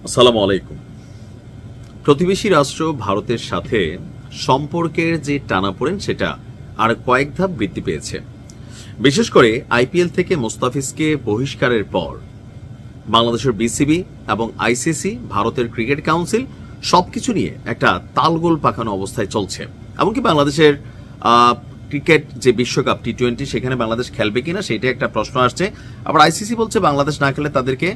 আসসালামু আলাইকুম। প্রতিবেশী রাষ্ট্র ভারতের সাথে সম্পর্কের যে টানাপোড়েন সেটা আর কয়েক ধাপ বৃদ্ধি পেয়েছে। বিশেষ করে আইপিএল থেকে মোস্তাফিজকে বহিষ্কারের পর বাংলাদেশের বিসিবি এবং আইসিসি, ভারতের ক্রিকেট কাউন্সিল সবকিছু নিয়ে একটা তালগোল পাকানো অবস্থায় চলছে। এমনকি বাংলাদেশের ক্রিকেট যে বিশ্বকাপ টি-20 সেখানে বাংলাদেশ খেলবে কিনা সেটা একটা প্রশ্ন আসছে। আবার আইসিসি বলছে বাংলাদেশ না খেলে তাদেরকে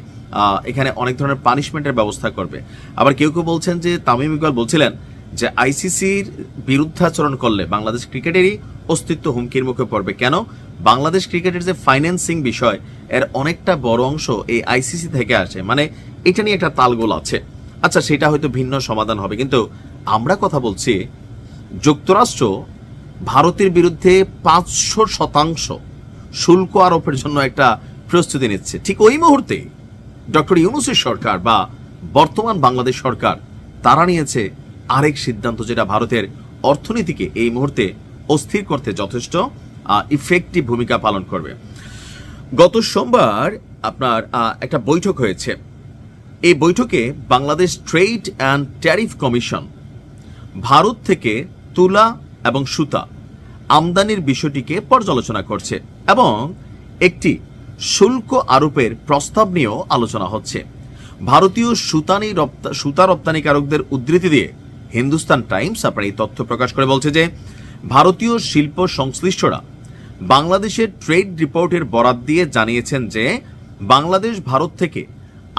এখানে অনেক ধরনের পানিশমেন্টের ব্যবস্থা করবে। আবার কেউ কেউ বলছেন যে তামিম ইকবাল বলছিলেন যে আইসিসির বিরুদ্ধাচরণ করলে বাংলাদেশ ক্রিকেটেরই অস্তিত্ব হুমকির মুখে পড়বে। কেন? বাংলাদেশ ক্রিকেটের যে ফাইন্যান্সিং বিষয় এর অনেকটা বড় অংশ এই আইসিসি থেকে আসে, মানে এটা নিয়ে একটা তালগোল আছে। আচ্ছা, সেটা হয়তো ভিন্ন সমাধান হবে, কিন্তু আমরা কথা বলছি যুক্তরাষ্ট্র ভারতের বিরুদ্ধে 500% শুল্ক আরোপের জন্য একটা প্রস্তুতি নিচ্ছে। ঠিক ওই মুহূর্তে ডক্টর ইউনূসের সরকার বা বর্তমান বাংলাদেশ সরকার তারা নিয়েছে আরেক সিদ্ধান্ত, যেটা ভারতের অর্থনীতিকে এই মুহূর্তে অস্থির করতে যথেষ্ট ইফেক্টিভ ভূমিকা পালন করবে। গত সোমবার আপনার একটা বৈঠক হয়েছে। এই বৈঠকে Bangladesh trade and tariff commission Bharat থেকে তুলা এবং সুতা আমদানির বিষয়টিকে পর্যালোচনা করছে এবং একটি শুল্ক আরোপের প্রস্তাব নিয়েও আলোচনা হচ্ছে। ভারতীয় সুতা রপ্তানিকারকদের উদ্ধৃতি দিয়ে হিন্দুস্তান টাইমস আপনার এই তথ্য প্রকাশ করে বলছে যে ভারতীয় শিল্প সংশ্লিষ্টরা বাংলাদেশের ট্রেড রিপোর্টের বরাত দিয়ে জানিয়েছেন যে বাংলাদেশ ভারত থেকে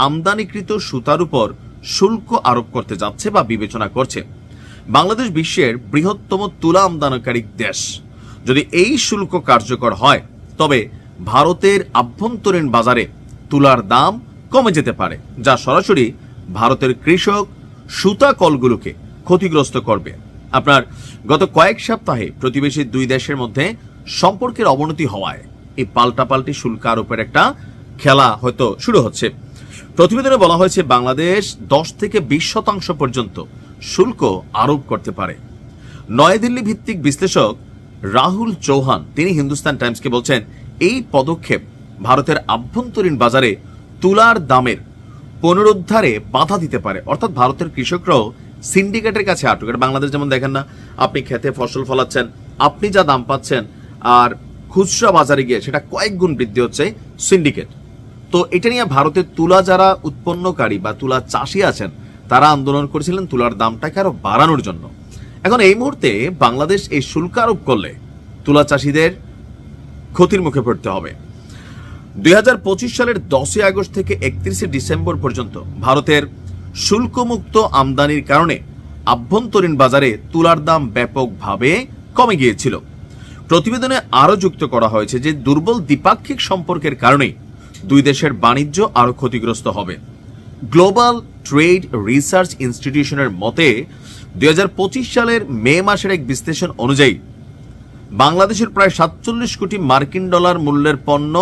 আমদানিকৃত সুতার উপর শুল্ক আরোপ করতে যাচ্ছে বা বিবেচনা করছে। বাংলাদেশ বিশ্বের বৃহত্তম তুলা আমদানিকারী দেশ। যদি এই শুল্ক কার্যকর হয় তবে ভারতের আভ্যন্তরীণ বাজারে তুলার দাম কমে যেতে পারে, যা সরাসরি ভারতের কৃষক সুতা কলগুলোকে ক্ষতিগ্রস্ত করবে। আপনার গত কয়েক সপ্তাহে প্রতিবেশী দুই দেশের মধ্যে সম্পর্কের অবনতি হওয়ায় এই পাল্টাপাল্টি শুল্ক আরোপের একটা খেলা হয়তো শুরু হচ্ছে। প্রতিবেদনে বলা হয়েছে বাংলাদেশ 10 থেকে 20% পর্যন্ত শুল্ক আরোপ করতে পারে। নয়াদিল্লি ভিত্তিক বিশ্লেষক রাহুল চৌহান তিনি হিন্দুস্তান টাইমসকে বলছেন এই পদক্ষেপ ভারতের আভ্যন্তরীণ বাজারে তুলার দামের পুনরুদ্ধারে বাধা দিতে পারে। অর্থাৎ ভারতের কৃষকরাও সিন্ডিকেটের কাছে আটক। বাংলাদেশ যেমন দেখেন না, আপনি খেতে ফসল ফলাচ্ছেন, আপনি যা দাম পাচ্ছেন আর খুচরা বাজারে গিয়ে সেটা কয়েক গুণ বৃদ্ধি হচ্ছে সিন্ডিকেট। তো এটা নিয়ে ভারতের তুলা যারা উৎপন্নকারী বা তুলা চাষি আছেন তারা আন্দোলন করেছিলেন তুলার দামটাকে আরো বাড়ানোর জন্য। এখন এই মুহূর্তে বাংলাদেশ এই শুল্ক আরোপ করলে তুলা চাষিদের ক্ষতির মুখে পড়তে হবে। 2025 সালের 10 আগস্ট থেকে 31 ডিসেম্বর পর্যন্ত ভারতের শুল্কমুক্ত আমদানির কারণে আভ্যন্তরীণ বাজারে তুলার দাম ব্যাপকভাবে কমে গিয়েছিল। প্রতিবেদনে আরো যুক্ত করা হয়েছে যে দুর্বল দ্বিপাক্ষিক সম্পর্কের কারণে দুই দেশের বাণিজ্য আরো ক্ষতিগ্রস্ত হবে। গ্লোবাল ট্রেড রিসার্চ ইনস্টিটিউশনের মতে 2025 সালের মে মাসের এক বিশ্লেষণ অনুযায়ী বাংলাদেশের প্রায় 47 কোটি মার্কিন ডলার মূল্যের পণ্য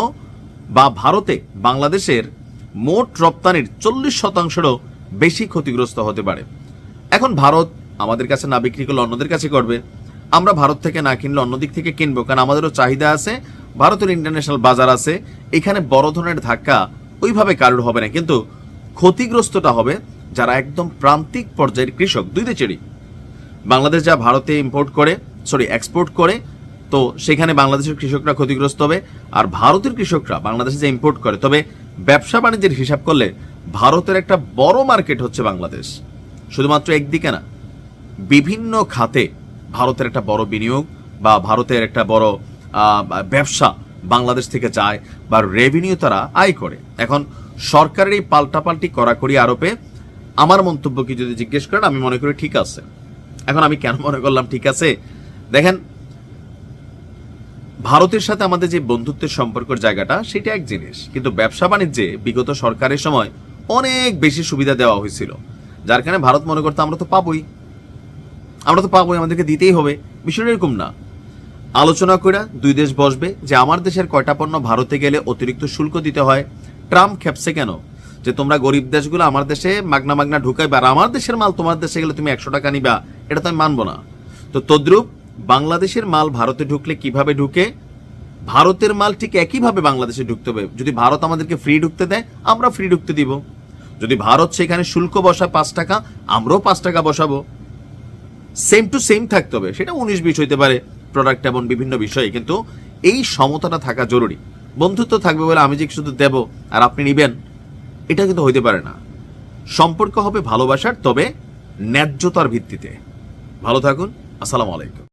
বা ভারতে বাংলাদেশের মোট রপ্তানির 40%-রও বেশি ক্ষতিগ্রস্ত হতে পারে। এখন ভারত আমাদের কাছে না বিক্রি করলে অন্যদের কাছে করবে, আমরা ভারত থেকে না কিনলে অন্য দিক থেকে কিনবো, কারণ আমাদেরও চাহিদা আছে, ভারতের ইন্টারন্যাশনাল বাজার আছে। এখানে বড় ধরনের ধাক্কা ওইভাবে কারোর হবে না, কিন্তু ক্ষতিগ্রস্তটা হবে যারা একদম প্রান্তিক পর্যায়ের কৃষক। দুই দেশেরই, বাংলাদেশ যা ভারতে এক্সপোর্ট করে, তো সেখানে বাংলাদেশের কৃষকরা ক্ষতিগ্রস্ত হবে, আর ভারতের কৃষকরা বাংলাদেশে যে ইম্পোর্ট করে। তবে ব্যবসা বাণিজ্যের হিসাব করলে ভারতের একটা বড় মার্কেট হচ্ছে বাংলাদেশ। শুধুমাত্র একদিকে না, বিভিন্ন খাতে ভারতের একটা বড় বিনিয়োগ বা ভারতের একটা বড় ব্যবসা বাংলাদেশ থেকে যায় বা রেভিনিউ তারা আয় করে। এখন সরকারের এই পাল্টাপাল্টি কড়াকড়ি আরোপে আমার মন্তব্য কি যদি জিজ্ঞেস করেন, আমি মনে করি ঠিক আছে। এখন আমি কেন মনে করলাম ঠিক আছে, দেখেন ভারতের সাথে আমাদের যে বন্ধুত্বের সম্পর্কের জায়গাটা সেটা এক জিনিস, কিন্তু ব্যবসা বাণিজ্যে বিগত সরকারের সময় অনেক বেশি সুবিধা দেওয়া হয়েছিল, যার কারণে ভারত মনে করতো আমরা তো পাবোই, আমাদেরকে দিতেই হবে। বিষয়টা এরকম না। আলোচনা করে দুই দেশ বসবে যে আমার দেশের কয়টা পণ্য ভারতে গেলে অতিরিক্ত শুল্ক দিতে হয়। ট্রাম্প খেপছে কেন যে তোমরা গরিব দেশগুলো আমার দেশে মাগনা ঢুকাইবা আর আমার দেশের মাল তোমার দেশে গেলে তুমি 100 টাকা নিবা, এটা তো আমি মানবো না। তো তদ্রুপ বাংলাদেশের মাল ভারতে ঢুকলে কিভাবে ঢুকে, ভারতের মাল ঠিক একইভাবে বাংলাদেশে ঢুকতে হবে। যদি ভারত আমাদেরকে ফ্রি ঢুকতে দেয় আমরা ফ্রি ঢুকতে দিব, যদি ভারত সেখানে শুল্ক বসায় 5 টাকা, আমরাও 5 টাকা বসাবো। সেম টু সেম থাকতে হবে। সেটা 19-20 হইতে পারে প্রোডাক্ট এবং বিভিন্ন বিষয়ে, কিন্তু এই সমতাটা থাকা জরুরি। বন্ধুত্ব থাকবে বলে আমি যে শুধু দেব আর আপনি নিবেন, এটা কিন্তু হইতে পারে না। সম্পর্ক হবে ভালোবাসার, তবে ন্যায্যতার ভিত্তিতে। ভালো থাকুন। আসসালামু আলাইকুম।